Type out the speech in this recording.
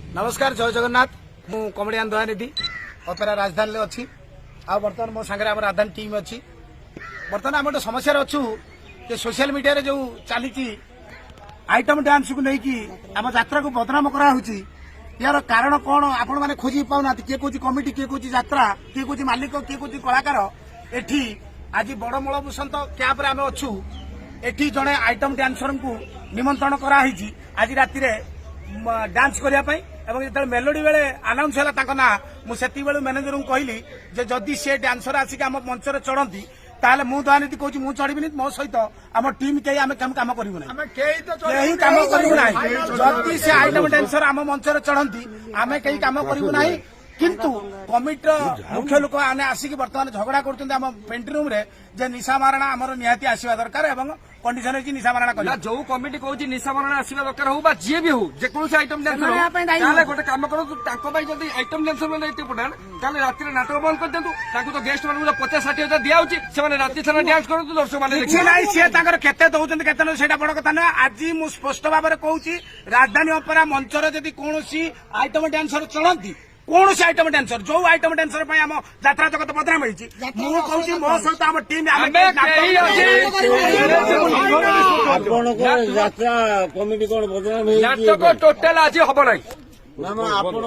नमस्कार जय जगन्नाथ मु कमेडियन दयानिधि अपेरा राजधानी अच्छी आ बर्तमान मो सांगे आम राजधानी टीम अच्छी बर्तमान आम गोटे समस्या अच्छु कि सोशल मीडिया रे जो चली आइटम डांस को लेकिन आम यात्रा को बदनाम कराऊँगी यार कारण कौन आपण मैंने खोजी पाऊना किए कौन कमिटी किए कौन यात्रा किए कौन मालिक किए कौन कलाकार एठी आज बड़ मल बसंत कैंप आम अच्छु एठी जड़े आइटम डांसर को निमंत्रण कराई आज राति डांस करने जो मेलोडी बेले आनाउंस है ना मुझे मैनेजर को कहली जदि से डांसर आसिक आम मंच चढ़ती ताले मु दयानिधि कहूँ मु चढ़ी मो सहित आम टीम कहीं आम काम करूँ कम करूँ ना जदि से आइटम डांसर आम मंच चढ़ती आम कहीं काम करूँ ना किंतु कमिटर मुख्य लोक आने आसिक बर्तमान झगड़ा कर पेंटिंग रूम रे जे निशा मारणा आमर निहाती आसवा दरकार एवं कंडीशन है निशा मारणा कर जो कमिटी कहूँ निशा मारणा आसवा दरकार हो जी भी हो जेकोसी आइटम डांसर गोटे कम करूँ आइटम डांसर मैंने इम्पोर्टाट ताले राति नाटक बंद कर दिखाँ तो गेस्ट मान 50-60 हजार दिखाई राति सारा डांस करूँ दर्शक मैंने सी केते दौरान केते से बड़ कथा नुह आज मुझ स्पष्ट भाव में कहूँ राजधानी अपेरा मंचर जदि कौन आइटम डांसर चलती कौन से आइटम डांसर जो आइटम डांसर आम यात्रा जगत बदनाम मिली मुझे मो सहित आम टीम टोटाल आज हम ना